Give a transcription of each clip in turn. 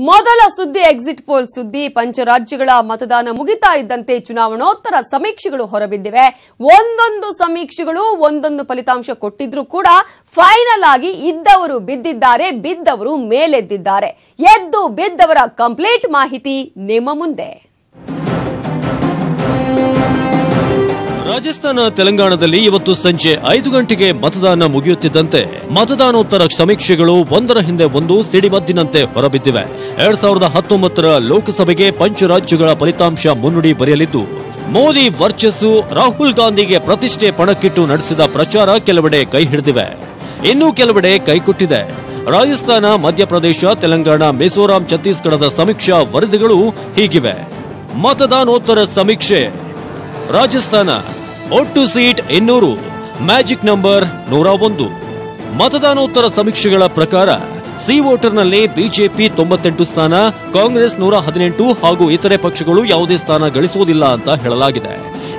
ಮೊದಲ ಸುದ್ದಿ exit poll ಸುದ್ದಿ. ಪಂಚರಾಜ್ಯಗಳ ಮತದಾನ ಮುಗಿತಾ ಇದ್ದಂತೆ ಚುನಾವಣೋತ್ತರ ಸಮೀಕ್ಷೆಗಳು ಹೊರಬಿದ್ದಿವೆ. ಒಂದೊಂದು ಸಮೀಕ್ಷೆಗಳು ಒಂದೊಂದು ಫಲಿತಾಂಶ ಕೊಟ್ಟಿದ್ರು ಕೂಡ ಫೈನಲ್ ಆಗಿ ಇದ್ದವರು ಬಿದ್ದಿದ್ದಾರೆ, ಬಿದ್ದವರು ಮೇಲೆದ್ದಿದ್ದಾರೆ. ಎದ್ದು ಬಿದ್ದವರ ಕಂಪ್ಲೀಟ್ ಮಾಹಿತಿ ನಿಮ್ಮ ಮುಂದೆ. ರಾಜಸ್ಥಾನ, ತೆಲಂಗಾಣದಲ್ಲಿ ಇವತ್ತು ಸಂಜೆ 5 ಗಂಟೆಗೆ ಮತದಾನ ಮುಗಿಯುತ್ತಿದ್ದಂತೆ ಮತದಾನೋತ್ತರ ಸಮೀಕ್ಷೆಗಳು ಒಂದರ ಹಿಂದೆ ಒಂದು ಸಿಡಿಮದ್ದಿನಂತೆ ಹೊರಬಿದ್ದಿವೆ. 2019ರ ಲೋಕಸಭೆಗೆ ಪಂಚರಾಜ್ಯಗಳ ಫಲಿತಾಂಶ ಮುನ್ನುಡಿ ಬರೆಯಲಿದ್ದು, ಮೋದಿ ವರ್ಚಸ್ಸು, ರಾಹುಲ್ ಗಾಂಧಿಗೆ ಪ್ರತಿಷ್ಠೆ ಪಣಕ್ಕಿಟ್ಟು ನಡೆಸಿದ ಪ್ರಚಾರ ಕೆಲವೆಡೆ ಕೈ ಹಿಡಿದಿವೆ, ಇನ್ನೂ ಕೆಲವೆಡೆ ಕೈಕೊಟ್ಟಿದೆ. ರಾಜಸ್ಥಾನ, ಮಧ್ಯಪ್ರದೇಶ, ತೆಲಂಗಾಣ, ಮಿಜೋರಾಂ, ಛತ್ತೀಸ್ಗಢದ ಸಮೀಕ್ಷಾ ವರದಿಗಳು ಹೀಗಿವೆ. ಮತದಾನೋತ್ತರ ಸಮೀಕ್ಷೆ: ರಾಜಸ್ಥಾನ ಒಟ್ಟು ಸೀಟ್ 200, ಮ್ಯಾಜಿಕ್ ನಂಬರ್ 101. ಮತದಾನೋತ್ತರ ಸಮೀಕ್ಷೆಗಳ ಪ್ರಕಾರ ಸಿ ವೋಟರ್ನಲ್ಲಿ ಬಿಜೆಪಿ 98 ಸ್ಥಾನ, ಕಾಂಗ್ರೆಸ್ 118 ಹಾಗೂ ಇತರೆ ಪಕ್ಷಗಳು ಯಾವುದೇ ಸ್ಥಾನ ಗಳಿಸುವುದಿಲ್ಲ ಅಂತ ಹೇಳಲಾಗಿದೆ.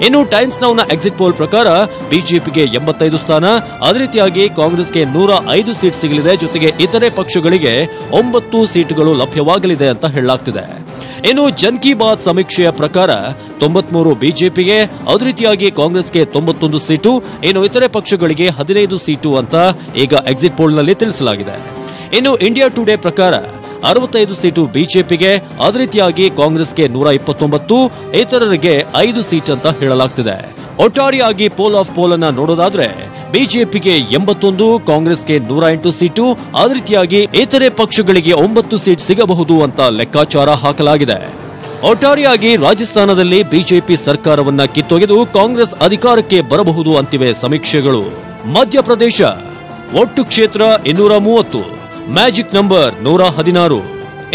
ಇನ್ನು ಟೈಮ್ಸ್ ನೌನ ಎಕ್ಸಿಟ್ ಪೋಲ್ ಪ್ರಕಾರ ಬಿಜೆಪಿಗೆ 85 ಸ್ಥಾನ, ಅದೇ ರೀತಿಯಾಗಿ ಕಾಂಗ್ರೆಸ್ಗೆ 105 ಸೀಟ್ ಸಿಗಲಿದೆ. ಜೊತೆಗೆ ಇತರೆ ಪಕ್ಷಗಳಿಗೆ 9 ಸೀಟ್ಗಳು ಲಭ್ಯವಾಗಲಿದೆ ಅಂತ ಹೇಳಲಾಗ್ತಿದೆ. ಇನ್ನು ಜನ್ ಕಿ ಬಾತ್ ಸಮೀಕ್ಷೆಯ ಪ್ರಕಾರ 93 ಬಿಜೆಪಿಗೆ, ಅದೇ ರೀತಿಯಾಗಿ ಕಾಂಗ್ರೆಸ್ಗೆ 91 ಸೀಟು, ಇನ್ನು ಇತರೆ ಪಕ್ಷಗಳಿಗೆ 15 ಸೀಟು ಅಂತ ಈಗ ಎಕ್ಸಿಟ್ ಪೋಲ್ ನಲ್ಲಿ ತಿಳಿಸಲಾಗಿದೆ. ಇನ್ನು ಇಂಡಿಯಾ ಟುಡೇ ಪ್ರಕಾರ 65 ಸೀಟು ಬಿಜೆಪಿಗೆ, ಅದೇ ರೀತಿಯಾಗಿ ಕಾಂಗ್ರೆಸ್ಗೆ 129, ಇತರರಿಗೆ 5 ಸೀಟ್ ಅಂತ ಹೇಳಲಾಗ್ತಿದೆ. ಒಟ್ಟಾರೆಯಾಗಿ ಪೋಲ್ ಆಫ್ ಪೋಲ್ ಅನ್ನ ನೋಡೋದಾದ್ರೆ ಬಿಜೆಪಿಗೆ 81, ಕಾಂಗ್ರೆಸ್ಗೆ 108 ಸೀಟು, ಅದೇ ರೀತಿಯಾಗಿ ಇತರೆ ಪಕ್ಷಗಳಿಗೆ 9 ಸೀಟ್ ಸಿಗಬಹುದು ಅಂತ ಲೆಕ್ಕಾಚಾರ ಹಾಕಲಾಗಿದೆ. ಒಟ್ಟಾರೆಯಾಗಿ ರಾಜಸ್ಥಾನದಲ್ಲಿ ಬಿಜೆಪಿ ಸರ್ಕಾರವನ್ನ ಕಿತ್ತೊಗೆದು ಕಾಂಗ್ರೆಸ್ ಅಧಿಕಾರಕ್ಕೆ ಬರಬಹುದು ಅಂತಿವೆ ಸಮೀಕ್ಷೆಗಳು. ಮಧ್ಯಪ್ರದೇಶ ಒಟ್ಟು ಕ್ಷೇತ್ರ 230, ಮ್ಯಾಜಿಕ್ ನಂಬರ್ 116.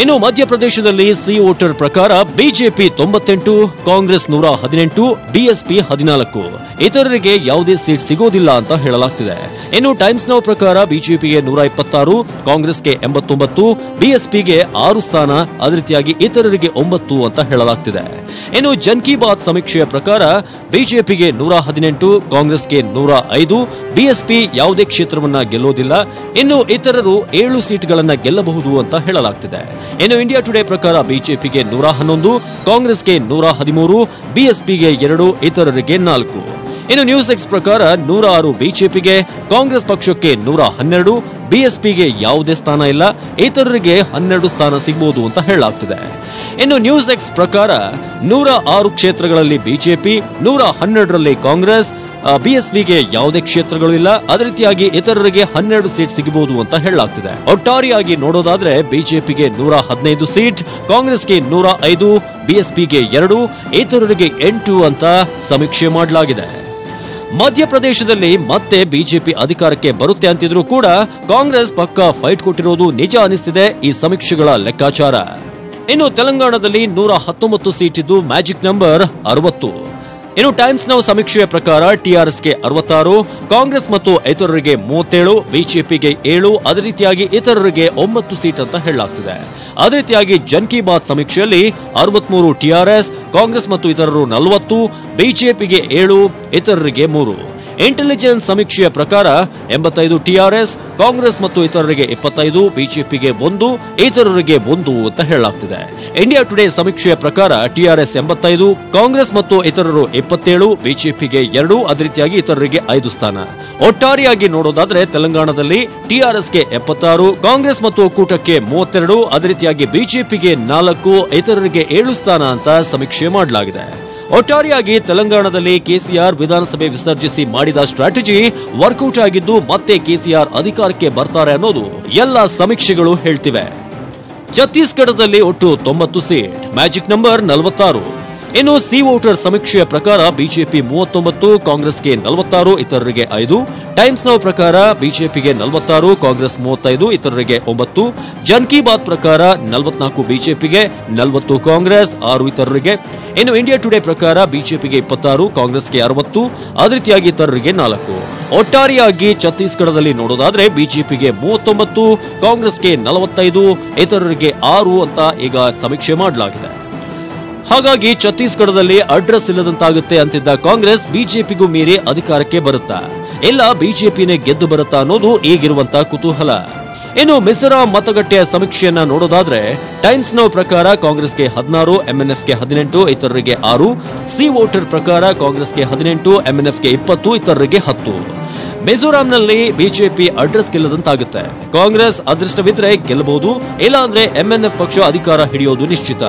ಇನ್ನು ಮಧ್ಯಪ್ರದೇಶದಲ್ಲಿ ಸಿ ವೋಟರ್ ಪ್ರಕಾರ ಬಿಜೆಪಿ 98, ಕಾಂಗ್ರೆಸ್ 118, ಬಿಎಸ್ಪಿ 14, ಇತರರಿಗೆ ಯಾವುದೇ ಸೀಟ್ ಸಿಗೋದಿಲ್ಲ ಅಂತ ಹೇಳಲಾಗ್ತಿದೆ. ಇನ್ನು ಟೈಮ್ಸ್ ನೌ ಪ್ರಕಾರ ಬಿಜೆಪಿಗೆ 126, ಕಾಂಗ್ರೆಸ್ಗೆ 89, ಬಿಎಸ್ಪಿಗೆ 6 ಸ್ಥಾನ, ಅದೇ ರೀತಿಯಾಗಿ ಇತರರಿಗೆ 9 ಅಂತ ಹೇಳಲಾಗ್ತಿದೆ. ಇನ್ನು ಜನ್ ಕಿ ಬಾತ್ ಸಮೀಕ್ಷೆಯ ಪ್ರಕಾರ ಬಿಜೆಪಿಗೆ 118, ಕಾಂಗ್ರೆಸ್ಗೆ 105, ಬಿಎಸ್ಪಿ ಯಾವುದೇ ಕ್ಷೇತ್ರವನ್ನ ಗೆಲ್ಲೋದಿಲ್ಲ, ಇನ್ನು ಇತರರು 7 ಸೀಟ್ಗಳನ್ನ ಗೆಲ್ಲಬಹುದು ಅಂತ ಹೇಳಲಾಗ್ತಿದೆ. ಇನ್ನು ಇಂಡಿಯಾ ಟುಡೇ ಪ್ರಕಾರ ಬಿಜೆಪಿಗೆ 111, ಕಾಂಗ್ರೆಸ್ಗೆ 113, ಬಿಎಸ್ಪಿಗೆ 2, ಇತರರಿಗೆ 4. ಇನ್ನು ನ್ಯೂಸ್ ಎಕ್ಸ್ ಪ್ರಕಾರ 106 ಬಿಜೆಪಿಗೆ, ಕಾಂಗ್ರೆಸ್ ಪಕ್ಷಕ್ಕೆ 112, ಬಿಎಸ್ಪಿಗೆ ಯಾವುದೇ ಸ್ಥಾನ ಇಲ್ಲ, ಇತರರಿಗೆ 12 ಸ್ಥಾನ ಸಿಗಬಹುದು ಅಂತ ಹೇಳಲಾಗ್ತಿದೆ. ಇನ್ನು ನ್ಯೂಸ್ ಎಕ್ಸ್ ಪ್ರಕಾರ 106 ಕ್ಷೇತ್ರಗಳಲ್ಲಿ ಬಿಜೆಪಿ, 112ರಲ್ಲಿ ಕಾಂಗ್ರೆಸ್, ಬಿಎಸ್ಪಿಗೆ ಯಾವುದೇ ಕ್ಷೇತ್ರಗಳು ಇಲ್ಲ, ಅದೇ ರೀತಿಯಾಗಿ ಇತರರಿಗೆ 12 ಸೀಟ್ ಸಿಗಬಹುದು ಅಂತ ಹೇಳಲಾಗ್ತಿದೆ. ಒಟ್ಟಾರೆಯಾಗಿ ನೋಡೋದಾದ್ರೆ ಬಿಜೆಪಿಗೆ 115 ಸೀಟ್, ಕಾಂಗ್ರೆಸ್ಗೆ 105, ಬಿಎಸ್ಪಿಗೆ 2, ಇತರರಿಗೆ 8 ಅಂತ ಸಮೀಕ್ಷೆ ಮಾಡಲಾಗಿದೆ. ಮಧ್ಯಪ್ರದೇಶದಲ್ಲಿ ಮತ್ತೆ ಬಿಜೆಪಿ ಅಧಿಕಾರಕ್ಕೆ ಬರುತ್ತೆ ಅಂತಿದ್ರು ಕೂಡ ಕಾಂಗ್ರೆಸ್ ಪಕ್ಕಾ ಫೈಟ್ ಕೊಟ್ಟಿರೋದು ನಿಜ ಅನಿಸ್ತಿದೆ ಈ ಸಮೀಕ್ಷೆಗಳ ಲೆಕ್ಕಾಚಾರ. ಇನ್ನು ತೆಲಂಗಾಣದಲ್ಲಿ 119 ಸೀಟ್ ಇದ್ದು ಮ್ಯಾಜಿಕ್ ನಂಬರ್ 60. ಇನ್ನು ಟೈಮ್ಸ್ ನೌ ಸಮೀಕ್ಷೆಯ ಪ್ರಕಾರ ಟಿಆರ್ಎಸ್ಗೆ 66, ಕಾಂಗ್ರೆಸ್ ಮತ್ತು ಇತರರಿಗೆ 37, ಬಿಜೆಪಿಗೆ 7, ಅದೇ ರೀತಿಯಾಗಿ ಇತರರಿಗೆ 9 ಸೀಟ್ ಅಂತ ಹೇಳಲಾಗ್ತಿದೆ. ಅದೇ ರೀತಿಯಾಗಿ ಜನ್ ಕಿ ಬಾತ್ ಸಮೀಕ್ಷೆಯಲ್ಲಿ 63 ಟಿಆರ್ಎಸ್, ಕಾಂಗ್ರೆಸ್ ಮತ್ತು ಇತರರು 40, ಬಿಜೆಪಿಗೆ 7, ಇತರರಿಗೆ 3. ಇಂಟೆಲಿಜೆನ್ಸ್ ಸಮೀಕ್ಷೆಯ ಪ್ರಕಾರ 85 ಟಿಆರ್ಎಸ್, ಕಾಂಗ್ರೆಸ್ ಮತ್ತು ಇತರರಿಗೆ 25, ಬಿಜೆಪಿಗೆ 1, ಇತರರಿಗೆ 1 ಅಂತ ಹೇಳಲಾಗ್ತಿದೆ. ಇಂಡಿಯಾ ಟುಡೇ ಸಮೀಕ್ಷೆಯ ಪ್ರಕಾರ ಟಿಆರ್ಎಸ್ 85, ಕಾಂಗ್ರೆಸ್ ಮತ್ತು ಇತರರು 27, ಬಿಜೆಪಿಗೆ 2, ಅದೇ ರೀತಿಯಾಗಿ ಇತರರಿಗೆ 5 ಸ್ಥಾನ. ಒಟ್ಟಾರೆಯಾಗಿ ನೋಡೋದಾದ್ರೆ ತೆಲಂಗಾಣದಲ್ಲಿ ಟಿಆರ್ಎಸ್ಗೆ 76, ಕಾಂಗ್ರೆಸ್ ಮತ್ತು ಒಕ್ಕೂಟಕ್ಕೆ 32, ಅದೇ ರೀತಿಯಾಗಿ ಬಿಜೆಪಿಗೆ 4, ಇತರರಿಗೆ 7 ಸ್ಥಾನ ಅಂತ ಸಮೀಕ್ಷೆ ಮಾಡಲಾಗಿದೆ. ಒಟ್ಟಾರೆಯಾಗಿ ತೆಲಂಗಾಣದಲ್ಲಿ ಕೆಸಿಆರ್ ವಿಧಾನಸಭೆ ವಿಸರ್ಜಿಸಿ ಮಾಡಿದ ಸ್ಟ್ರಾಟಜಿ ವರ್ಕೌಟ್ ಆಗಿದ್ದು ಮತ್ತೆ ಕೆಸಿಆರ್ ಅಧಿಕಾರಕ್ಕೆ ಬರ್ತಾರೆ ಅನ್ನೋದು ಎಲ್ಲ ಸಮೀಕ್ಷೆಗಳು ಹೇಳ್ತಿವೆ. ಛತ್ತೀಸ್ಗಢದಲ್ಲಿ ಒಟ್ಟು 90 ಸೀಟ್, ಮ್ಯಾಜಿಕ್ ನಂಬರ್ 46. ಇನ್ನು ಸಿ ವೋಟರ್ ಸಮೀಕ್ಷೆಯ ಪ್ರಕಾರ ಬಿಜೆಪಿ 39, ಕಾಂಗ್ರೆಸ್ಗೆ 46, ಇತರರಿಗೆ 5. ಟೈಮ್ಸ್ ನೌ ಪ್ರಕಾರ ಬಿಜೆಪಿಗೆ 46, ಕಾಂಗ್ರೆಸ್ 35, ಇತರರಿಗೆ 9. ಜನ್ ಕಿ ಬಾತ್ ಪ್ರಕಾರ 44 ಬಿಜೆಪಿಗೆ, 40 ಕಾಂಗ್ರೆಸ್, 6 ಇತರರಿಗೆ. ಇನ್ನು ಇಂಡಿಯಾ ಟುಡೇ ಪ್ರಕಾರ ಬಿಜೆಪಿಗೆ 26, ಕಾಂಗ್ರೆಸ್ಗೆ 60, ಅದೇ ರೀತಿಯಾಗಿ ಇತರರಿಗೆ 4. ಒಟ್ಟಾರೆಯಾಗಿ ಛತ್ತೀಸ್ಗಢದಲ್ಲಿ ನೋಡೋದಾದ್ರೆ ಬಿಜೆಪಿಗೆ 39, ಕಾಂಗ್ರೆಸ್ಗೆ 45, ಇತರರಿಗೆ 6 ಅಂತ ಈಗ ಸಮೀಕ್ಷೆ ಮಾಡಲಾಗಿದೆ. ಹಾಗಾಗಿ ಛತ್ತೀಸ್ಗಢದಲ್ಲಿ ಅಡ್ರೆಸ್ ಇಲ್ಲದಂತಾಗುತ್ತೆ ಅಂತಿದ್ದ ಕಾಂಗ್ರೆಸ್ ಬಿಜೆಪಿಗೂ ಮೀರಿ ಅಧಿಕಾರಕ್ಕೆ ಬರುತ್ತಾ ಇಲ್ಲ ಬಿಜೆಪಿನೇ ಗೆದ್ದು ಬರುತ್ತಾ ಅನ್ನೋದು ಈಗಿರುವಂತ ಕುತೂಹಲ. ಇನ್ನು ಮಿಜೋರಾಂ ಮತಗಟ್ಟೆಯ ಸಮೀಕ್ಷೆಯನ್ನ ನೋಡೋದಾದ್ರೆ ಟೈಮ್ಸ್ ನೌ ಪ್ರಕಾರ ಕಾಂಗ್ರೆಸ್ಗೆ 16, ಎಂಎನ್ಎಫ್ಗೆ 18, ಇತರರಿಗೆ 6, ಸಿ ವೋಟರ್ ಪ್ರಕಾರ ಕಾಂಗ್ರೆಸ್ಗೆ 18, ಎಂಎನ್ಎಫ್ಗೆ 20, ಇತರರಿಗೆ 10. ಮಿಜೋರಾಂನಲ್ಲಿ ಬಿಜೆಪಿ ಅಡ್ರೆಸ್ ಗೆಲ್ಲದಂತಾಗುತ್ತೆ. ಕಾಂಗ್ರೆಸ್ ಅದೃಷ್ಟವಿದ್ರೆ ಗೆಲ್ಲಬಹುದು, ಇಲ್ಲಾಂದ್ರೆ ಎಂಎನ್ಎಫ್ ಪಕ್ಷ ಅಧಿಕಾರ ಹಿಡಿಯೋದು ನಿಶ್ಚಿತ.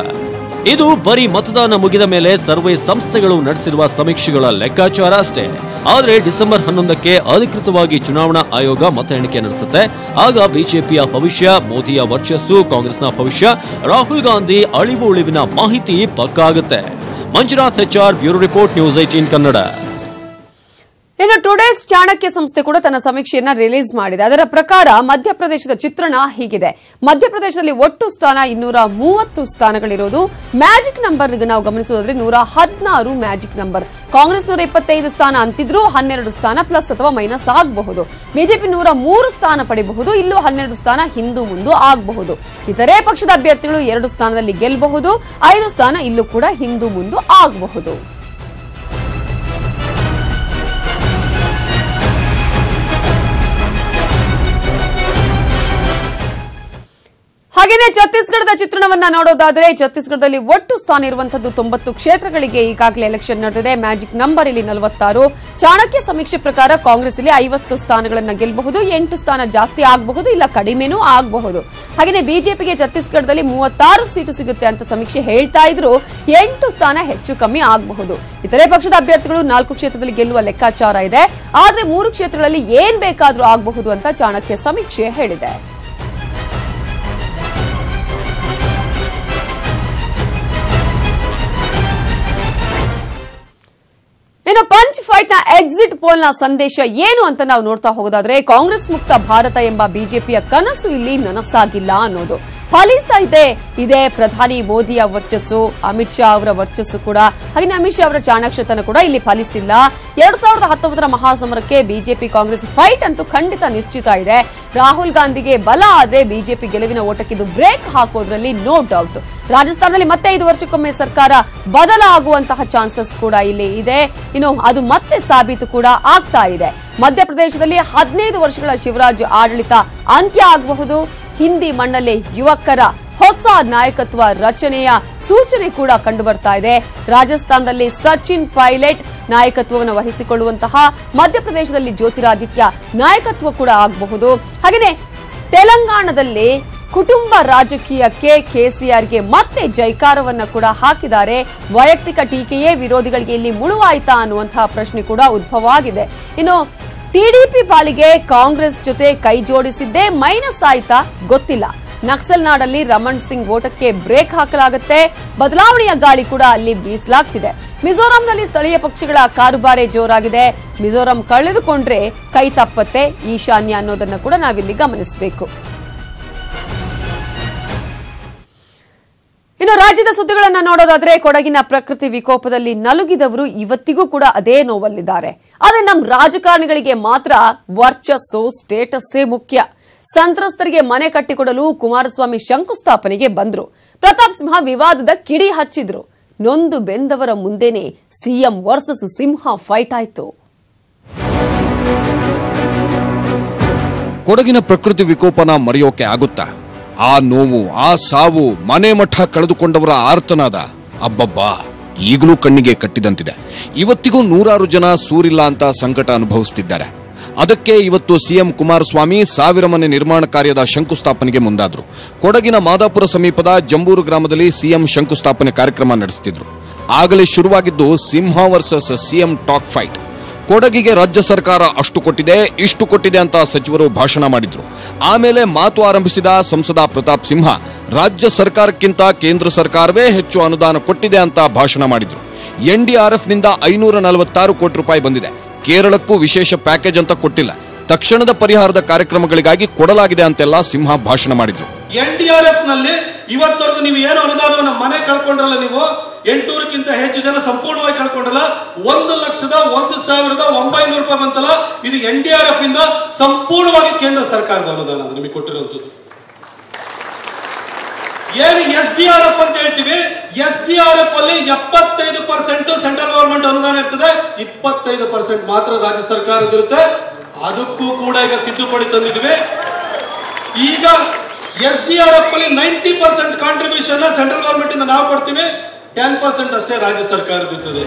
ಇದು ಬರೀ ಮತದಾನ ಮುಗಿದ ಮೇಲೆ ಸರ್ವೆ ಸಂಸ್ಥೆಗಳು ನಡೆಸಿರುವ ಸಮೀಕ್ಷೆಗಳ ಲೆಕ್ಕಾಚಾರ ಅಷ್ಟೇ. ಆದರೆ ಡಿಸೆಂಬರ್ 11ಕ್ಕೆ ಅಧಿಕೃತವಾಗಿ ಚುನಾವಣಾ ಆಯೋಗ ಮತ ಎಣಿಕೆ ನಡೆಸುತ್ತೆ. ಆಗ ಬಿಜೆಪಿಯ ಭವಿಷ್ಯ, ಮೋದಿಯ ವರ್ಚಸ್ಸು, ಕಾಂಗ್ರೆಸ್ನ ಭವಿಷ್ಯ, ರಾಹುಲ್ ಗಾಂಧಿ ಅಳಿವು ಉಳಿವಿನ ಮಾಹಿತಿ ಪಕ್ಕಾ ಆಗುತ್ತೆ. Manjunath HR, bureau report, news 18 Kannada. ಇನ್ನು ಟುಡೇಸ್ ಚಾಣಕ್ಯ ಸಂಸ್ಥೆ ಕೂಡ ತನ್ನ ಸಮೀಕ್ಷೆಯನ್ನ ರಿಲೀಸ್ ಮಾಡಿದೆ. ಅದರ ಪ್ರಕಾರ ಮಧ್ಯಪ್ರದೇಶದ ಚಿತ್ರಣ ಹೀಗಿದೆ. ಮಧ್ಯಪ್ರದೇಶದಲ್ಲಿ ಒಟ್ಟು ಸ್ಥಾನ 230 ಸ್ಥಾನಗಳಿರೋದು. ಮ್ಯಾಜಿಕ್ ನಂಬರ್ ನಾವು ಗಮನಿಸುವುದಾದ್ರೆ 116 ಮ್ಯಾಜಿಕ್ ನಂಬರ್. ಕಾಂಗ್ರೆಸ್ 125 ಸ್ಥಾನ ಅಂತಿದ್ರು 12 ಸ್ಥಾನ ಪ್ಲಸ್ ಅಥವಾ ಮೈನಸ್ ಆಗಬಹುದು. ಬಿಜೆಪಿ 103 ಸ್ಥಾನ ಪಡೆಯಬಹುದು, ಇಲ್ಲೂ 12 ಸ್ಥಾನ ಹಿಂದೂ ಮುಂದೂ ಆಗಬಹುದು. ಇತರೆ ಪಕ್ಷದ ಅಭ್ಯರ್ಥಿಗಳು 2 ಸ್ಥಾನದಲ್ಲಿ ಗೆಲ್ಲಬಹುದು, 5 ಸ್ಥಾನ ಇಲ್ಲೂ ಕೂಡ ಹಿಂದೂ ಮುಂದೂ ಆಗಬಹುದು. ಹಾಗೇನೆ ಛತ್ತೀಸ್ಗಢದ ಚಿತ್ರಣವನ್ನ ನೋಡೋದಾದ್ರೆ ಛತ್ತೀಸ್ಗಢದಲ್ಲಿ ಒಟ್ಟು ಸ್ಥಾನ ಇರುವಂತದ್ದು 90 ಕ್ಷೇತ್ರಗಳಿಗೆ ಈಗಾಗಲೇ ಎಲೆಕ್ಷನ್ ನಡೆದಿದೆ. ಮ್ಯಾಜಿಕ್ ನಂಬರ್ ಇಲ್ಲಿ 46. ಚಾಣಕ್ಯ ಸಮೀಕ್ಷೆ ಪ್ರಕಾರ ಕಾಂಗ್ರೆಸ್ ಇಲ್ಲಿ 50 ಸ್ಥಾನಗಳನ್ನ ಗೆಲ್ಲಬಹುದು, 8 ಸ್ಥಾನ ಜಾಸ್ತಿ ಆಗಬಹುದು, ಇಲ್ಲ ಕಡಿಮೆನೂ ಆಗಬಹುದು. ಹಾಗೇನೆ ಬಿಜೆಪಿಗೆ ಛತ್ತೀಸ್ಗಢದಲ್ಲಿ 36 ಸೀಟು ಸಿಗುತ್ತೆ ಅಂತ ಸಮೀಕ್ಷೆ ಹೇಳ್ತಾ ಇದ್ರು, 8 ಸ್ಥಾನ ಹೆಚ್ಚು ಕಮ್ಮಿ ಆಗಬಹುದು. ಇತರೆ ಪಕ್ಷದ ಅಭ್ಯರ್ಥಿಗಳು 4 ಕ್ಷೇತ್ರದಲ್ಲಿ ಗೆಲ್ಲುವ ಲೆಕ್ಕಾಚಾರ ಇದೆ. ಆದ್ರೆ 3 ಕ್ಷೇತ್ರಗಳಲ್ಲಿ ಏನ್ ಬೇಕಾದ್ರೂ ಆಗಬಹುದು ಅಂತ ಚಾಣಕ್ಯ ಸಮೀಕ್ಷೆ ಹೇಳಿದೆ. ಇನ್ನು ಪಂಚ್ ಫೈಟ್ ನ ಎಕ್ಸಿಟ್ ಪೋಲ್ ನ ಸಂದೇಶ ಏನು ಅಂತ ನಾವು ನೋಡ್ತಾ ಹೋಗೋದಾದ್ರೆ, ಕಾಂಗ್ರೆಸ್ ಮುಕ್ತ ಭಾರತ ಎಂಬ ಬಿಜೆಪಿಯ ಕನಸು ಇಲ್ಲಿ ನನಸಾಗಿಲ್ಲ ಅನ್ನೋದು ಫಲಿಸ್ತಾ ಇದೆ. ಪ್ರಧಾನಿ ಮೋದಿಯ ವರ್ಚಸ್ಸು, ಅಮಿತ್ ಶಾ ಅವರ ವರ್ಚಸ್ಸು ಕೂಡ, ಹಾಗೆ ಅಮಿತ್ ಶಾ ಅವರ ಚಾಣಾಕ್ಷತನ ಕೂಡ ಇಲ್ಲಿ ಫಲಿಸಿಲ್ಲ. 2019ರ ಮಹಾಸಮರಕ್ಕೆ ಬಿಜೆಪಿ ಕಾಂಗ್ರೆಸ್ ಫೈಟ್ ಅಂತೂ ಖಂಡಿತ ನಿಶ್ಚಿತ ಇದೆ. ರಾಹುಲ್ ಗಾಂಧಿಗೆ ಬಲ ಆದ್ರೆ ಬಿಜೆಪಿ ಗೆಲುವಿನ ಓಟಕ್ಕಿದು ಬ್ರೇಕ್ ಹಾಕೋದ್ರಲ್ಲಿ ನೋ ಡೌಟ್. ರಾಜಸ್ಥಾನದಲ್ಲಿ ಮತ್ತೆ 5 ವರ್ಷಕ್ಕೊಮ್ಮೆ ಸರ್ಕಾರ ಬದಲಾಗುವಂತಹ ಚಾನ್ಸಸ್ ಕೂಡ ಇಲ್ಲಿ ಇದೆ. ಇನ್ನು ಅದು ಮತ್ತೆ ಸಾಬೀತು ಕೂಡ ಆಗ್ತಾ ಇದೆ. ಮಧ್ಯಪ್ರದೇಶದಲ್ಲಿ 15 ವರ್ಷಗಳ ಶಿವರಾಜ್ ಆಡಳಿತ ಅಂತ್ಯ ಆಗಬಹುದು. ಹಿಂದಿ ಮಣ್ಣಲ್ಲಿ ಯುವಕರ ಹೊಸ ನಾಯಕತ್ವ ರಚನೆಯ ಸೂಚನೆ ಕೂಡ ಕಂಡು ಬರ್ತಾ ಇದೆ. ರಾಜಸ್ಥಾನದಲ್ಲಿ ಸಚಿನ್ ಪೈಲಟ್ ನಾಯಕತ್ವವನ್ನು ವಹಿಸಿಕೊಳ್ಳುವಂತಹ, ಮಧ್ಯಪ್ರದೇಶದಲ್ಲಿ ಜ್ಯೋತಿರಾದಿತ್ಯ ನಾಯಕತ್ವ ಕೂಡ ಆಗಬಹುದು. ಹಾಗೆಯೇ ತೆಲಂಗಾಣದಲ್ಲಿ ಕುಟುಂಬ ರಾಜಕೀಯಕ್ಕೆ ಕೆಸಿಆರ್ಗೆ ಮತ್ತೆ ಜೈಕಾರವನ್ನ ಕೂಡ ಹಾಕಿದ್ದಾರೆ. ವೈಯಕ್ತಿಕ ಟೀಕೆಯೇ ವಿರೋಧಿಗಳಿಗೆ ಇಲ್ಲಿ ಮುಳುವಾಯ್ತಾ ಅನ್ನುವಂತಹ ಪ್ರಶ್ನೆ ಕೂಡ ಉದ್ಭವ ಆಗಿದೆ. ಇನ್ನು ಟಿಡಿಪಿ ಪಾಲಿಗೆ ಕಾಂಗ್ರೆಸ್ ಜೊತೆ ಕೈ ಜೋಡಿಸಿದ್ದೇ ಮೈನಸ್ ಆಯ್ತಾ ಗೊತ್ತಿಲ್ಲ. ನಕ್ಸಲ್ ನಾಡಲ್ಲಿ ರಮಣ್ ಸಿಂಗ್ ಓಟಕ್ಕೆ ಬ್ರೇಕ್ ಹಾಕಲಾಗುತ್ತೆ. ಬದಲಾವಣೆಯ ಗಾಳಿ ಕೂಡ ಅಲ್ಲಿ ಬೀಸಲಾಗ್ತಿದೆ. ಮಿಜೋರಾಂನಲ್ಲಿ ಸ್ಥಳೀಯ ಪಕ್ಷಗಳ ಕಾರುಬಾರೆ ಜೋರಾಗಿದೆ. ಮಿಜೋರಾಂ ಕಳೆದುಕೊಂಡ್ರೆ ಕೈ ತಪ್ಪತ್ತೆ ಈಶಾನ್ಯ ಅನ್ನೋದನ್ನ ಕೂಡ ನಾವಿಲ್ಲಿ ಗಮನಿಸಬೇಕು. ಇನ್ನು ರಾಜ್ಯದ ಸುದ್ದಿಗಳನ್ನ ನೋಡೋದಾದ್ರೆ, ಕೊಡಗಿನ ಪ್ರಕೃತಿ ವಿಕೋಪದಲ್ಲಿ ನಲುಗಿದವರು ಇವತ್ತಿಗೂ ಕೂಡ ಅದೇ ನೋವಲ್ಲಿದ್ದಾರೆ. ಆದ್ರೆ ನಮ್ಮ ರಾಜಕಾರಣಿಗಳಿಗೆ ಮಾತ್ರ ವರ್ಚಸ್ಸು, ಸ್ಟೇಟಸ್ಸೇ ಮುಖ್ಯ. ಸಂತ್ರಸ್ತರಿಗೆ ಮನೆ ಕಟ್ಟಿಕೊಡಲು ಕುಮಾರಸ್ವಾಮಿ ಶಂಕುಸ್ಥಾಪನೆಗೆ ಬಂದ್ರು. ಪ್ರತಾಪ್ ಸಿಂಹ ವಿವಾದದ ಕಿಡಿ ಹಚ್ಚಿದ್ರು. ನೊಂದು ಬೆಂದವರ ಮುಂದೆನೆ ಸಿಎಂ ವರ್ಸಸ್ ಸಿಂಹ ಫೈಟ್ ಆಯ್ತು. ಕೊಡಗಿನ ಪ್ರಕೃತಿ ವಿಕೋಪನ ಮರೆಯೋಕೆ ಆಗುತ್ತಾ? ಆ ನೋವು, ಆ ಸಾವು, ಮನೆ ಮಠ ಕಳೆದುಕೊಂಡವರ ಆರ್ತನಾದ ಅಬ್ಬಬ್ಬಾ ಈಗಲೂ ಕಣ್ಣಿಗೆ ಕಟ್ಟಿದಂತಿದೆ. ಇವತ್ತಿಗೂ 100 ಜನ ಸೂರಿಲ್ಲ ಅಂತ ಸಂಕಟ ಅನುಭವಿಸುತ್ತಿದ್ದಾರೆ. ಅದಕ್ಕೆ ಇವತ್ತು ಸಿಎಂ ಕುಮಾರಸ್ವಾಮಿ 1000 ಮನೆ ನಿರ್ಮಾಣ ಕಾರ್ಯದ ಶಂಕುಸ್ಥಾಪನೆಗೆ ಮುಂದಾದ್ರು. ಕೊಡಗಿನ ಮಾದಾಪುರ ಸಮೀಪದ ಜಂಬೂರು ಗ್ರಾಮದಲ್ಲಿ ಸಿಎಂ ಶಂಕುಸ್ಥಾಪನೆ ಕಾರ್ಯಕ್ರಮ ನಡೆಸುತ್ತಿದ್ರು. ಆಗಲೇ ಶುರುವಾಗಿದ್ದು ಸಿಂಹ ವರ್ಸಸ್ ಸಿಎಂ ಟಾಕ್ ಫೈಟ್. ಕೊಡಗಿಗೆ ರಾಜ್ಯ ಸರ್ಕಾರ ಅಷ್ಟು ಕೊಟ್ಟಿದೆ, ಇಷ್ಟು ಕೊಟ್ಟಿದೆ ಅಂತ ಸಚಿವರು ಭಾಷಣ ಮಾಡಿದ್ರು. ಆಮೇಲೆ ಮಾತು ಆರಂಭಿಸಿದ ಸಂಸದ ಪ್ರತಾಪ್ ಸಿಂಹ ರಾಜ್ಯ ಸರ್ಕಾರಕ್ಕಿಂತ ಕೇಂದ್ರ ಸರ್ಕಾರವೇ ಹೆಚ್ಚು ಅನುದಾನ ಕೊಟ್ಟಿದೆ ಅಂತ ಭಾಷಣ ಮಾಡಿದ್ರು. ಎನ್ಡಿಆರ್ಎಫ್ನಿಂದ 546 ಕೋಟಿ ರೂಪಾಯಿ ಬಂದಿದೆ. ಕೇರಳಕ್ಕೂ ವಿಶೇಷ ಪ್ಯಾಕೇಜ್ ಅಂತ ಕೊಟ್ಟಿಲ್ಲ, ತಕ್ಷಣದ ಪರಿಹಾರದ ಕಾರ್ಯಕ್ರಮಗಳಿಗಾಗಿ ಕೊಡಲಾಗಿದೆ ಅಂತೆಲ್ಲ ಸಿಂಹ ಭಾಷಣ ಮಾಡಿದ್ರು. ಎನ್ಡಿಆರ್ಎಫ್ ನಲ್ಲಿ ಇವತ್ತವರೆಗೂ ನೀವು ಏನು ಅನುದಾನವನ್ನು ಮನೆ ಕಳ್ಕೊಂಡ್ರಲ್ಲ, ನೀವು 800ಕ್ಕಿಂತ ಹೆಚ್ಚು ಜನ ಸಂಪೂರ್ಣವಾಗಿ ಕಳ್ಕೊಂಡ್ರಲ್ಲ, 1,01,900 ರೂಪಾಯಿ ಬಂತಲ್ಲ, ಇದು ಎನ್ಡಿಆರ್ಎಫ್ ಇಂದ ಸಂಪೂರ್ಣವಾಗಿ ಕೇಂದ್ರ ಸರ್ಕಾರದ ಅನುದಾನ ನಿಮಗೆ ಕೊಟ್ಟಿರುವಂತದ್ದು. ಏನು ಎಸ್ಡಿಆರ್ಎಫ್ ಅಂತ ಹೇಳ್ತೀವಿ, ಎಸ್ಡಿಆರ್ಎಫ್ ಅಲ್ಲಿ 75% ಸೆಂಟ್ರಲ್ ಗವರ್ಮೆಂಟ್ ಅನುದಾನ ಇರ್ತದೆ, 25% ಮಾತ್ರ ರಾಜ್ಯ ಸರ್ಕಾರದಿರುತ್ತೆ. ಅದಕ್ಕೂ ಕೂಡ ಈಗ ತಿದ್ದುಪಡಿ ತಂದಿದ್ವಿ. ಈಗ SDRF ಅಲ್ಲಿ 90% ಕಾಂಟ್ರಿಬ್ಯೂಷನ್ ಸೆಂಟ್ರಲ್ ಗವರ್ಮೆಂಟ್ ಇಂದ ನಾವು ಕೊಡ್ತೀವಿ, 10% ಅಷ್ಟೇ ರಾಜ್ಯ ಸರ್ಕಾರದಿರ್ತದೆ.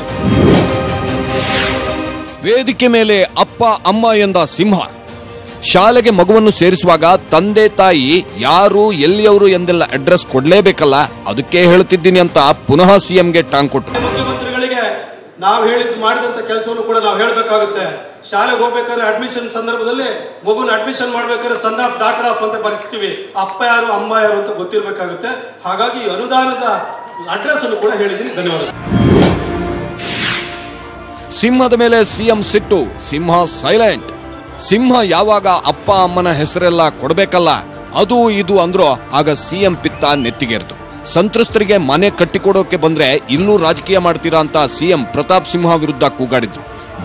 ವೇದಿಕೆ ಮೇಲೆ ಅಪ್ಪ ಅಮ್ಮ ಎಂದ ಸಿಂಹ. ಶಾಲೆಗೆ ಮಗುವನ್ನು ಸೇರಿಸುವಾಗ ತಂದೆ ತಾಯಿ ಯಾರು ಎಲ್ಲಿಯವರು ಎಂದೆಲ್ಲ ಅಡ್ರೆಸ್ ಕೊಡ್ಲೇಬೇಕಲ್ಲ, ಅದಕ್ಕೆ ಹೇಳ್ತಿದ್ದೀನಿ ಅಂತ ಪುನಃ ಸಿಎಂಗೆ ಟಾಂಗ್ ಕೊಟ್ರು. ಮುಖ್ಯಮಂತ್ರಿಗಳಿಗೆ ನಾವು ಹೇಳಿದ್ದು ಮಾಡಿದಂತ ಕೆಲಸವನ್ನು ಕೂಡ ನಾವು ಹೇಳಬೇಕಾಗುತ್ತೆ. ಶಾಲೆಗೆ ಹೋಗ್ಬೇಕಾದ್ರೆ ಅಡ್ಮಿಷನ್ ಸಂದರ್ಭದಲ್ಲಿ ಮಗುನ ಅಡ್ಮಿಷನ್ ಮಾಡ್ಬೇಕಾದ್ರೆ ಸನ್ ಆಫ್ ಡಾಟರ್ ಆಫ್ ಅಂತ ಬರೆಸ್ತೀವಿ, ಅಪ್ಪ ಯಾರು ಅಮ್ಮ ಯಾರು ಅಂತ ಗೊತ್ತಿರಬೇಕಾಗುತ್ತೆ. ಹಾಗಾಗಿ ಅನುದಾನದ ಅಡ್ರೆಸ್ ಅನ್ನು ಕೂಡ ಹೇಳಿದ್ದೀನಿ. ಧನ್ಯವಾದ. ಸಿಂಹದ ಮೇಲೆ ಸಿಎಂ ಸಿಟ್ಟು, ಸಿಂಹ ಸೈಲೆಂಟ್. ಸಿಂಹ ಯಾವಾಗ ಅಪ್ಪ ಅಮ್ಮನ ಹೆಸರೆಲ್ಲ ಕೊಡಬೇಕಲ್ಲ ಅದು ಇದು ಅಂದ್ರೋ ಆಗ ಸಿಎಂ ಪಿತ್ತ ನೆತ್ತಿಗೇರ್ತು. ಸಂತ್ರಸ್ತರಿಗೆ ಮನೆ ಕಟ್ಟಿಕೊಡೋಕೆ ಬಂದ್ರೆ ಇಲ್ಲೂ ರಾಜಕೀಯ ಮಾಡ್ತೀರಾ ಅಂತ ಸಿಎಂ ಪ್ರತಾಪ್ ಸಿಂಹ ವಿರುದ್ಧ ಕೂಗಾಡಿದ್ರು.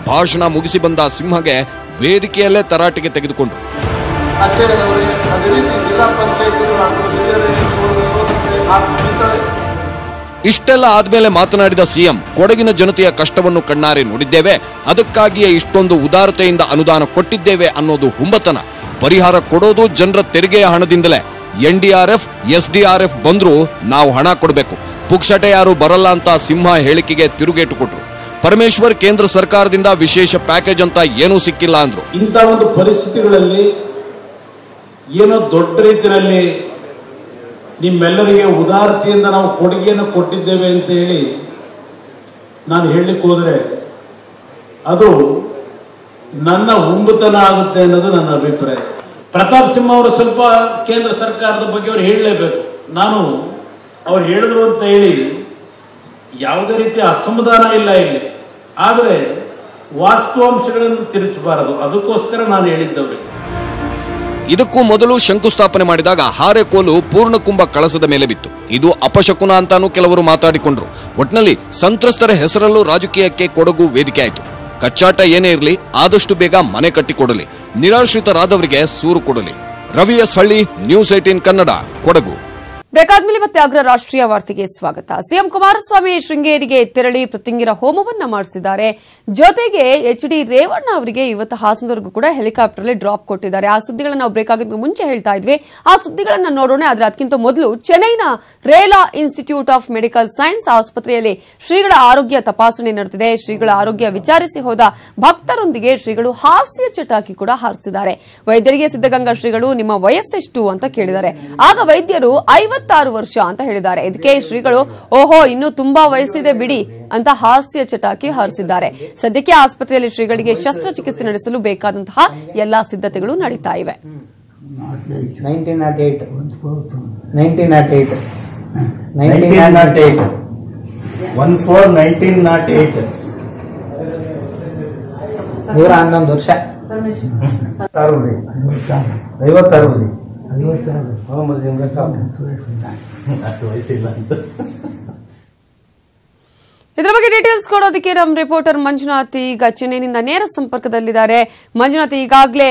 ಭಾಷಣ ಮುಗಿಸಿ ಬಂದ ಸಿಂಹಗೆ ವೇದಿಕೆಯಲ್ಲೇ ತರಾಟೆಗೆ ತೆಗೆದುಕೊಂಡ್ರು. ಇಷ್ಟೆಲ್ಲ ಆದ್ಮೇಲೆ ಮಾತನಾಡಿದ ಸಿಎಂ, ಕೊಡಗಿನ ಜನತೆಯ ಕಷ್ಟವನ್ನು ಕಣ್ಣಾರೆ ನೋಡಿದ್ದೇವೆ, ಅದಕ್ಕಾಗಿಯೇ ಇಷ್ಟೊಂದು ಉದಾರತೆಯಿಂದ ಅನುದಾನ ಕೊಟ್ಟಿದ್ದೇವೆ ಅನ್ನೋದು ಹುಂಬತನ. ಪರಿಹಾರ ಕೊಡೋದು ಜನರ ತೆರಿಗೆಯ ಹಣದಿಂದಲೇ. NDRF SDRF ಬಂದ್ರೂ ನಾವು ಹಣ ಕೊಡಬೇಕು, ಪುಕ್ಷಟೆ ಯಾರು ಬರಲ್ಲ ಅಂತ ಸಿಂಹ ಹೇಳಿಕೆಗೆ ತಿರುಗೇಟು ಕೊಟ್ರು. ಪರಮೇಶ್ವರ್ ಕೇಂದ್ರ ಸರ್ಕಾರದಿಂದ ವಿಶೇಷ ಪ್ಯಾಕೇಜ್ ಅಂತ ಏನೂ ಸಿಕ್ಕಿಲ್ಲ ಅಂದ್ರು. ಇಂಥ ಒಂದು ಪರಿಸ್ಥಿತಿಗಳಲ್ಲಿ ಏನೋ ದೊಡ್ಡ ರೀತಿಯಲ್ಲಿ ನಿಮ್ಮೆಲ್ಲರಿಗೆ ಉದಾರತೆಯಿಂದ ನಾವು ಕೊಡುಗೆಯನ್ನು ಕೊಟ್ಟಿದ್ದೇವೆ ಅಂತ ಹೇಳಿ ನಾನು ಹೇಳಲಿಕ್ಕೆ ಹೋದರೆ ಅದು ನನ್ನ ಹುಂಬತನ ಆಗುತ್ತೆ ಅನ್ನೋದು ನನ್ನ ಅಭಿಪ್ರಾಯ. ಪ್ರತಾಪ್ ಸಿಂಹ ಅವರು ಸ್ವಲ್ಪ ಕೇಂದ್ರ ಸರ್ಕಾರದ ಬಗ್ಗೆ ಅವರು ಹೇಳಲೇಬೇಕು. ನಾನು ಅವ್ರು ಹೇಳಿದ್ರು ಅಂತ ಹೇಳಿ ಯಾವುದೇ ರೀತಿಯ ಅಸಮಾಧಾನ ಇಲ್ಲ ಇಲ್ಲಿ, ಆದರೆ ವಾಸ್ತವಾಂಶಗಳನ್ನು ತಿರುಚಬಾರದು, ಅದಕ್ಕೋಸ್ಕರ ನಾನು ಹೇಳಿದ್ದವ್ರಿಗೆ. ಇದಕ್ಕೂ ಮೊದಲು ಶಂಕುಸ್ಥಾಪನೆ ಮಾಡಿದಾಗ ಹಾರೆಕೋಲು ಪೂರ್ಣಕುಂಭ ಕಳಸದ ಮೇಲೆ ಬಿತ್ತು. ಇದು ಅಪಶಕುನ ಅಂತಾನೂ ಕೆಲವರು ಮಾತಾಡಿಕೊಂಡ್ರು. ಒಟ್ನಲ್ಲಿ ಸಂತ್ರಸ್ತರ ಹೆಸರಲ್ಲೂ ರಾಜಕೀಯಕ್ಕೆ ಕೊಡಗು ವೇದಿಕೆ ಆಯಿತು. ಕಚ್ಚಾಟ ಏನೇ ಇರಲಿ, ಆದಷ್ಟು ಬೇಗ ಮನೆ ಕಟ್ಟಿಕೊಡಲಿ, ನಿರಾಶ್ರಿತರಾದವರಿಗೆ ಸೂರು ಕೊಡಲಿ. ರವಿ ಎಸ್ ಹಳ್ಳಿ, ನ್ಯೂಸ್ 18 ಕನ್ನಡ, ಕೊಡಗು. ಬೇಕಾದ್ಮೇಲೆ ಮತ್ತೆ ಅಗ್ರ ರಾಷ್ಟ್ರೀಯ ವಾರ್ತೆಗೆ ಸ್ವಾಗತ. ಸಿಎಂ ಕುಮಾರಸ್ವಾಮಿ ಶೃಂಗೇರಿಗೆ ತೆರಳಿ ಪ್ರತಿಂಗಿರ ಹೋಮವನ್ನ ಮಾಡಿಸಿದ್ದಾರೆ. ಜೊತೆಗೆ HD ರೇವಣ್ಣ ಅವರಿಗೆ ಇವತ್ತು ಹಾಸನದವರೆಗೂ ಕೂಡ ಹೆಲಿಕಾಪ್ಟರ್ ಅಲ್ಲಿ ಡ್ರಾಪ್ ಕೊಟ್ಟಿದ್ದಾರೆ. ಆ ಸುದ್ದಿಗಳನ್ನ ನಾವು ಬ್ರೇಕ್ ಆಗಿದ್ದು ಮುಂಚೆ ಹೇಳ್ತಾ ಇದ್ವಿ. ಆ ಸುದ್ದಿಗಳನ್ನ ನೋಡೋಣ. ಆದ್ರೆ ಅದಕ್ಕಿಂತ ಮೊದಲು ಚೆನ್ನೈನ Rela institute of medical science ಆಸ್ಪತ್ರೆಯಲ್ಲಿ ಶ್ರೀಗಳ ಆರೋಗ್ಯ ತಪಾಸಣೆ ನಡೆದಿದೆ. ಶ್ರೀಗಳ ಆರೋಗ್ಯ ವಿಚಾರಿಸಿ ಹೋದ ಭಕ್ತರೊಂದಿಗೆ ಶ್ರೀಗಳು ಹಾಸ್ಯ ಚಟಾಕಿ ಕೂಡ ಹಾರಿಸಿದ್ದಾರೆ. ವೈದ್ಯರಿಗೆ ಸಿದ್ದಗಂಗಾ ಶ್ರೀಗಳು ನಿಮ್ಮ ವಯಸ್ಸೆಷ್ಟು ಅಂತ ಕೇಳಿದ್ದಾರೆ. ಆಗ ವೈದ್ಯರು 56 ವರ್ಷ ಅಂತ ಹೇಳಿದ್ದಾರೆ. ಇದಕ್ಕೆ ಶ್ರೀಗಳು ಓಹೋ ಇನ್ನು ತುಂಬಾ ವಯಸ್ಸಿದೆ ಬಿಡಿ ಅಂತ ಹಾಸ್ಯ ಚಟಾಕಿ ಹಾರಿಸಿದ್ದಾರೆ. ಸದ್ಯಕ್ಕೆ ಆಸ್ಪತ್ರೆಯಲ್ಲಿ ಶ್ರೀಗಳಿಗೆ ಶಸ್ತ್ರಚಿಕಿತ್ಸೆ ನಡೆಸಲು ಬೇಕಾದಂತಹ ಎಲ್ಲಾ ಸಿದ್ಧತೆಗಳು ನಡೀತಾ ಇವೆ. 111 ವರ್ಷ 56 ಇದರ ಬಗ್ಗೆ ಡೀಟೇಲ್ಸ್ ಕೊಡೋದಕ್ಕೆ ನಮ್ಮ ರಿಪೋರ್ಟರ್ ಮಂಜುನಾಥ್ ಈಗ ಚೆನ್ನೈನಿಂದ ನೇರ ಸಂಪರ್ಕದಲ್ಲಿದ್ದಾರೆ. ಮಂಜುನಾಥ್, ಈಗಾಗಲೇ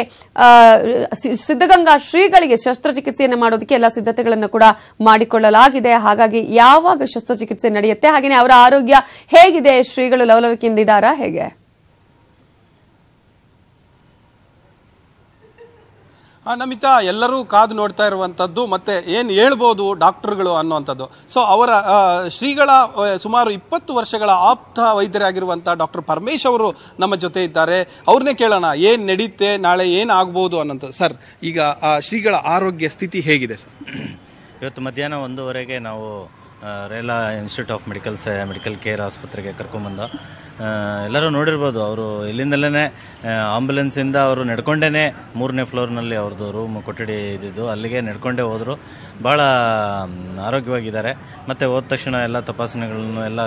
ಸಿದ್ದಗಂಗಾ ಶ್ರೀಗಳಿಗೆ ಶಸ್ತ್ರಚಿಕಿತ್ಸೆಯನ್ನು ಮಾಡೋದಕ್ಕೆ ಎಲ್ಲ ಸಿದ್ಧತೆಗಳನ್ನು ಕೂಡ ಮಾಡಿಕೊಳ್ಳಲಾಗಿದೆ. ಹಾಗಾಗಿ ಯಾವಾಗ ಶಸ್ತ್ರಚಿಕಿತ್ಸೆ ನಡೆಯುತ್ತೆ, ಹಾಗೆಯೇ ಅವರ ಆರೋಗ್ಯ ಹೇಗಿದೆ? ಶ್ರೀಗಳು ಲವಲವಿಕೆಯಿಂದ ಇದ್ದಾರಾ, ಹೇಗೆ? ನಮಿತಾ, ಎಲ್ಲರೂ ಕಾದು ನೋಡ್ತಾ ಇರುವಂಥದ್ದು ಮತ್ತೆ ಏನು ಹೇಳ್ಬೋದು ಡಾಕ್ಟರ್ಗಳು ಅನ್ನುವಂಥದ್ದು. ಸೊ ಅವರ ಶ್ರೀಗಳ ಸುಮಾರು 20 ವರ್ಷಗಳ ಆಪ್ತ ವೈದ್ಯರಾಗಿರುವಂಥ ಡಾಕ್ಟರ್ ಪರಮೇಶ್ ಅವರು ನಮ್ಮ ಜೊತೆ ಇದ್ದಾರೆ. ಅವ್ರನ್ನೇ ಕೇಳೋಣ, ಏನು ನಡೀತೆ, ನಾಳೆ ಏನು ಆಗ್ಬೋದು ಅನ್ನೋಂಥದ್ದು. ಸರ್, ಈಗ ಶ್ರೀಗಳ ಆರೋಗ್ಯ ಸ್ಥಿತಿ ಹೇಗಿದೆ ಸರ್? ಇವತ್ತು ಮಧ್ಯಾಹ್ನ 1:15 ನಾವು Rela institute of medical care ಆಸ್ಪತ್ರೆಗೆ ಕರ್ಕೊಂಬಂದ. ಎಲ್ಲರೂ ನೋಡಿರ್ಬೋದು, ಅವರು ಇಲ್ಲಿಂದಲೇ ಆಂಬುಲೆನ್ಸಿಂದ ಅವರು ನಡ್ಕೊಂಡೇ 3ನೇ ಫ್ಲೋರ್ನಲ್ಲಿ ಅವ್ರದ್ದು ರೂಮ್ ಕೊಠಡಿ ಇದ್ದಿದ್ದು, ಅಲ್ಲಿಗೆ ನಡ್ಕೊಂಡೇ ಹೋದರು. ಭಾಳ ಆರೋಗ್ಯವಾಗಿದ್ದಾರೆ. ಮತ್ತು ಹೋದ ತಕ್ಷಣ ಎಲ್ಲ ತಪಾಸಣೆಗಳನ್ನು ಎಲ್ಲ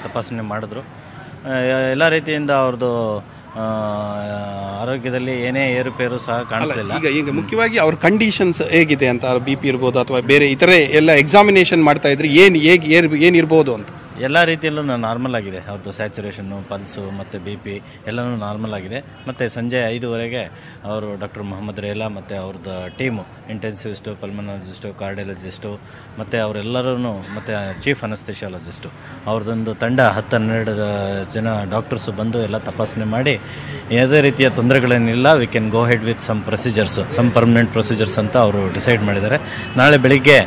ತಪಾಸಣೆ ಮಾಡಿದ್ರು. ಎಲ್ಲ ರೀತಿಯಿಂದ ಅವ್ರದ್ದು ಆರೋಗ್ಯದಲ್ಲಿ ಏನೇ ಏರುಪೇರು ಸಹ ಕಾಣಿಸಲಿಲ್ಲ. ಈಗ ಮುಖ್ಯವಾಗಿ ಅವ್ರ ಕಂಡೀಷನ್ಸ್ ಹೇಗಿದೆ ಅಂತ, BP ಇರ್ಬೋದು ಅಥವಾ ಬೇರೆ ಇತರೆ ಎಲ್ಲ ಎಕ್ಸಾಮಿನೇಷನ್ ಮಾಡ್ತಾ ಇದ್ರೆ ಏನಿರ್ಬೋದು ಅಂತ? ಎಲ್ಲ ರೀತಿಯಲ್ಲೂ ನಾರ್ಮಲ್ ಆಗಿದೆ. ಅವ್ರದ್ದು ಸ್ಯಾಚುರೇಷನ್ನು, ಪಲ್ಸು ಮತ್ತು BP ಎಲ್ಲನೂ ನಾರ್ಮಲ್ ಆಗಿದೆ. ಮತ್ತು ಸಂಜೆ 5:15 ಅವರು ಡಾಕ್ಟರ್ ಮೊಹಮ್ಮದ್ ರೇಲಾ ಮತ್ತು ಅವ್ರದ್ದು ಟೀಮು, ಇಂಟೆನ್ಸಿವಿಸ್ಟು, ಪಲ್ಮನಾಲಜಿಸ್ಟು, ಕಾರ್ಡಿಯಾಲಜಿಸ್ಟು ಮತ್ತು ಅವರೆಲ್ಲರೂ ಮತ್ತು ಚೀಫ್ ಅನಸ್ಥೆಷಿಯಾಲಜಿಸ್ಟು ಅವ್ರದ್ದೊಂದು ತಂಡ 10-12 ಜನ ಡಾಕ್ಟರ್ಸು ಬಂದು ಎಲ್ಲ ತಪಾಸಣೆ ಮಾಡಿ ಯಾವುದೇ ರೀತಿಯ ತೊಂದರೆಗಳೇನಿಲ್ಲ, we can go ahead with some permanent procedures ಅಂತ ಅವರು ಡಿಸೈಡ್ ಮಾಡಿದ್ದಾರೆ. ನಾಳೆ ಬೆಳಿಗ್ಗೆ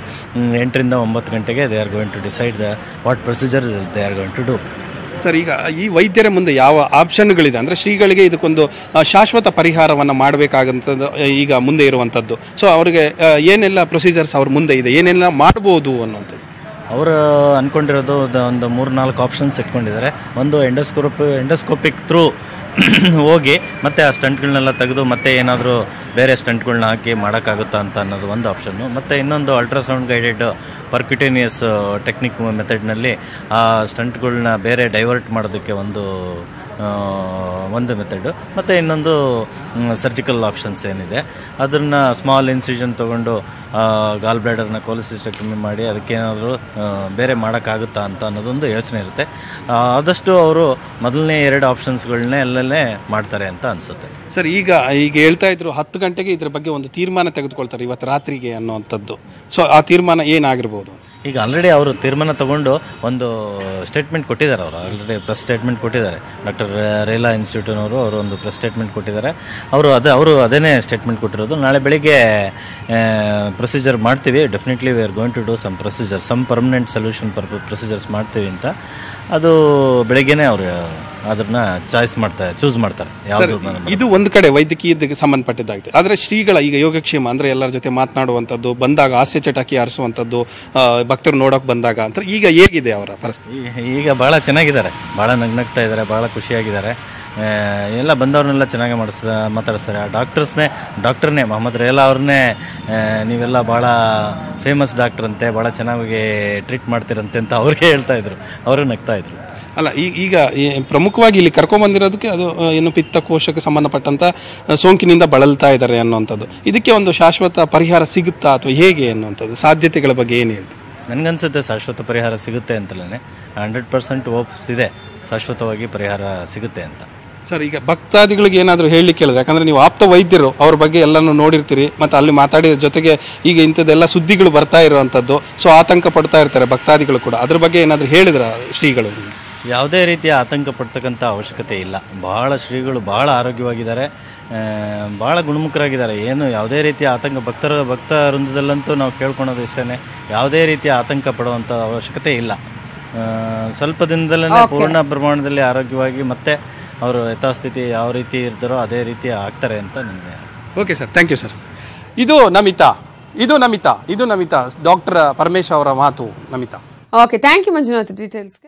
8ರಿಂದ 9 ಗಂಟೆಗೆ they are going to decide what procedure they are going to do. Sir, ಈಗ ಈ ವೈದ್ಯರ ಮುಂದೆ ಯಾವ ಆಪ್ಷನ್ಗಳಿದೆ ಅಂದರೆ ಶ್ರೀಗಳಿಗೆ ಇದಕ್ಕೊಂದು ಶಾಶ್ವತ ಪರಿಹಾರವನ್ನು ಮಾಡಬೇಕಾಗಂಥದ್ದು ಈಗ ಮುಂದೆ ಇರುವಂಥದ್ದು, ಸೊ ಅವರಿಗೆ ಏನೆಲ್ಲ ಪ್ರೊಸೀಜರ್ಸ್ ಅವ್ರ ಮುಂದೆ ಇದೆ, ಏನೆಲ್ಲ ಮಾಡ್ಬೋದು ಅನ್ನೋಂಥದ್ದು? ಅವರು ಅಂದ್ಕೊಂಡಿರೋದು ಒಂದು 3-4 ಆಪ್ಷನ್ಸ್ ಇಟ್ಕೊಂಡಿದ್ದಾರೆ. ಒಂದು ಎಂಡೋಸ್ಕೋಪಿಕ್ ಥ್ರೂ ಹೋಗಿ ಮತ್ತೆ ಆ ಸ್ಟಂಟ್ಗಳನ್ನೆಲ್ಲ ತೆಗೆದು ಮತ್ತೆ ಏನಾದರೂ ಬೇರೆ ಸ್ಟಂಟ್ಗಳನ್ನ ಹಾಕಿ ಮಾಡೋಕ್ಕಾಗುತ್ತಾ ಅಂತ ಅನ್ನೋದು ಒಂದು ಆಪ್ಷನ್ನು. ಮತ್ತು ಇನ್ನೊಂದು ಅಲ್ಟ್ರಾಸೌಂಡ್ ಗೈಡೆಡ್ ಪರ್ಕ್ಯುಟೇನಿಯಸ್ ಟೆಕ್ನಿಕ್ ಮೆಥಡ್ನಲ್ಲಿ ಆ ಸ್ಟಂಟ್ಗಳನ್ನ ಬೇರೆ ಡೈವರ್ಟ್ ಮಾಡೋದಕ್ಕೆ ಒಂದು ಮೆಥಡು. ಮತ್ತು ಇನ್ನೊಂದು ಸರ್ಜಿಕಲ್ ಆಪ್ಷನ್ಸ್ ಏನಿದೆ ಅದನ್ನು ಸ್ಮಾಲ್ ಇನ್ಸಿಷನ್ ತೊಗೊಂಡು ಗಾಲ್ ಬ್ಲಾಡರ್ನ ಕೋಲಿಸಿಸ್ಟೆಕ್ಟಮಿ ಮಾಡಿ ಅದಕ್ಕೇನಾದರೂ ಬೇರೆ ಮಾಡೋಕ್ಕಾಗುತ್ತಾ ಅಂತ ಅನ್ನೋದೊಂದು ಯೋಚನೆ ಇರುತ್ತೆ. ಆದಷ್ಟು ಅವರು ಮೊದಲನೇ 2 ಆಪ್ಷನ್ಸ್ಗಳನ್ನೇ ಅಲ್ಲೇ ಮಾಡ್ತಾರೆ ಅಂತ ಅನಿಸುತ್ತೆ. ಸರ್, ಈಗ ಹೇಳ್ತಾ ಇದ್ರು 10 ಗಂಟೆಗೆ ಇದ್ರ ಬಗ್ಗೆ ಒಂದು ತೀರ್ಮಾನ ತೆಗೆದುಕೊಳ್ತಾರೆ ಇವತ್ತು ರಾತ್ರಿಗೆ ಅನ್ನೋವಂಥದ್ದು. ಸೊ ಆ ತೀರ್ಮಾನ ಏನಾಗಿರ್ಬೋದು? ಈಗ ಆಲ್ರೆಡಿ ಅವರು ತೀರ್ಮಾನ ತಗೊಂಡು ಒಂದು ಸ್ಟೇಟ್ಮೆಂಟ್ ಕೊಟ್ಟಿದ್ದಾರೆ. ಆಲ್ರೆಡಿ ಪ್ರೆಸ್ ಸ್ಟೇಟ್ಮೆಂಟ್ ಕೊಟ್ಟಿದ್ದಾರೆ. ಡಾಕ್ಟರ್ ರೇಲಾ ಇನ್ಸ್ಟಿಟ್ಯೂಟ್ನವರು ಅವರು ಒಂದು ಪ್ರೆಸ್ ಸ್ಟೇಟ್ಮೆಂಟ್ ಕೊಟ್ಟಿದ್ದಾರೆ. ಅವರು ಅದೇನೇ ಸ್ಟೇಟ್ಮೆಂಟ್ ಕೊಟ್ಟಿರೋದು. ನಾಳೆ ಬೆಳಿಗ್ಗೆ ಪ್ರೊಸೀಜರ್ ಮಾಡ್ತೀವಿ, definitely we are going to do some permanent solution procedures ಮಾಡ್ತೀವಿ ಅಂತ. ಅದು ಬೆಳಗ್ಗೆನೆ ಅವರು ಅದನ್ನ ಚೂಸ್ ಮಾಡ್ತಾರೆ ಯಾವುದು. ಇದು ಒಂದು ಕಡೆ ವೈದ್ಯಕೀಯಕ್ಕೆ ಸಂಬಂಧಪಟ್ಟಿದ್ದಾಗಿದೆ. ಆದರೆ ಶ್ರೀಗಳ ಈಗ ಯೋಗಕ್ಷೇಮ ಅಂದ್ರೆ ಎಲ್ಲರ ಜೊತೆ ಮಾತನಾಡುವಂಥದ್ದು, ಬಂದಾಗ ಹಾಸ್ಯ ಚಟಾಕಿ ಆರಿಸುವಂಥದ್ದು, ಭಕ್ತರು ನೋಡೋಕೆ ಬಂದಾಗ ಅಂತ ಈಗ ಹೇಗಿದೆ ಅವರ ಪರಿಸ್ಥಿತಿ? ಈಗ ಬಹಳ ಚೆನ್ನಾಗಿದ್ದಾರೆ, ಬಹಳ ನಗ್ನಗ್ತಾ ಇದ್ದಾರೆ, ಬಹಳ ಖುಷಿಯಾಗಿದ್ದಾರೆ. ಎಲ್ಲ ಬಂದವ್ರನ್ನೆಲ್ಲ ಚೆನ್ನಾಗಿ ಮಾತಾಡಿಸ್ತಾರೆ. ಡಾಕ್ಟರ್ನೇ ಮೊಹಮ್ಮದ್ ರೇಲಾ ಅವ್ರನ್ನೇ ನೀವೆಲ್ಲ ಭಾಳ ಫೇಮಸ್ ಡಾಕ್ಟರ್ ಅಂತೆ, ಭಾಳ ಚೆನ್ನಾಗಿ ಟ್ರೀಟ್ ಮಾಡ್ತೀರಂತೆ ಅಂತ ಅವ್ರಿಗೆ ಹೇಳ್ತಾ ಇದ್ರು. ಅವರು ನಗ್ತಾ ಇದ್ರು. ಅಲ್ಲ, ಈಗ ಪ್ರಮುಖವಾಗಿ ಇಲ್ಲಿ ಕರ್ಕೊಂಡ್ಬಂದಿರೋದಕ್ಕೆ ಅದು ಏನು ಪಿತ್ತಕೋಶಕ್ಕೆ ಸಂಬಂಧಪಟ್ಟಂತ ಸೋಂಕಿನಿಂದ ಬಳಲ್ತಾ ಇದ್ದಾರೆ ಅನ್ನುವಂಥದ್ದು. ಇದಕ್ಕೆ ಒಂದು ಶಾಶ್ವತ ಪರಿಹಾರ ಸಿಗುತ್ತಾ ಅಥವಾ ಹೇಗೆ ಅನ್ನುವಂಥದ್ದು ಸಾಧ್ಯತೆಗಳ ಬಗ್ಗೆ ಏನು ಹೇಳ್ತೀವಿ? ನನಗನ್ಸುತ್ತೆ ಶಾಶ್ವತ ಪರಿಹಾರ ಸಿಗುತ್ತೆ ಅಂತಲೇ 100% ಹೋಪ್ಸ್ ಇದೆ, ಶಾಶ್ವತವಾಗಿ ಪರಿಹಾರ ಸಿಗುತ್ತೆ ಅಂತ. ಸರ್, ಈಗ ಭಕ್ತಾದಿಗಳಿಗೆ ಏನಾದರೂ ಹೇಳಲಿಕ್ಕೆ ಹೇಳಿದ್ರೆ, ಯಾಕಂದ್ರೆ ನೀವು ಆಪ್ತ ವೈದ್ಯರು, ಅವ್ರ ಬಗ್ಗೆ ಎಲ್ಲನೂ ನೋಡಿರ್ತೀರಿ, ಮತ್ತು ಅಲ್ಲಿ ಮಾತಾಡಿದ ಜೊತೆಗೆ ಈಗ ಇಂಥದ್ದೆಲ್ಲ ಸುದ್ದಿಗಳು ಬರ್ತಾ ಇರುವಂಥದ್ದು, ಸೊ ಆತಂಕ ಪಡ್ತಾ ಇರ್ತಾರೆ ಭಕ್ತಾದಿಗಳು ಕೂಡ, ಅದ್ರ ಬಗ್ಗೆ ಏನಾದರೂ ಹೇಳಿದ್ರ ಶ್ರೀಗಳು? ಯಾವುದೇ ರೀತಿಯ ಆತಂಕ ಪಡ್ತಕ್ಕಂಥ ಅವಶ್ಯಕತೆ ಇಲ್ಲ. ಬಹಳ ಶ್ರೀಗಳು ಬಹಳ ಆರೋಗ್ಯವಾಗಿದ್ದಾರೆ, ಭಾಳ ಗುಣಮುಖರಾಗಿದ್ದಾರೆ. ಏನು ಯಾವುದೇ ರೀತಿಯ ಆತಂಕ ಭಕ್ತ ವೃಂದದಲ್ಲಂತೂ ನಾವು ಕೇಳ್ಕೊಳೋದು ಇಷ್ಟೇ, ಯಾವುದೇ ರೀತಿಯ ಆತಂಕ ಪಡುವಂಥ ಅವಶ್ಯಕತೆ ಇಲ್ಲ. ಸ್ವಲ್ಪ ದಿನದಲ್ಲೇ ಪೂರ್ಣ ಪ್ರಮಾಣದಲ್ಲಿ ಆರೋಗ್ಯವಾಗಿ ಮತ್ತೆ ಅವರು ಯಥಾಸ್ಥಿತಿ ಯಾವ ರೀತಿ ಇರ್ತಾರೋ ಅದೇ ರೀತಿ ಆಗ್ತಾರೆ ಅಂತ ನನಗೆ. Okay sir, thank you sir. ಇದು ನಮಿತಾ ಡಾಕ್ಟರ್ ಪರಮೇಶ್ ಅವರ ಮಾತು. Namita. Okay, thank you Manjunath ಡೀಟೇಲ್ಸ್ಗೆ.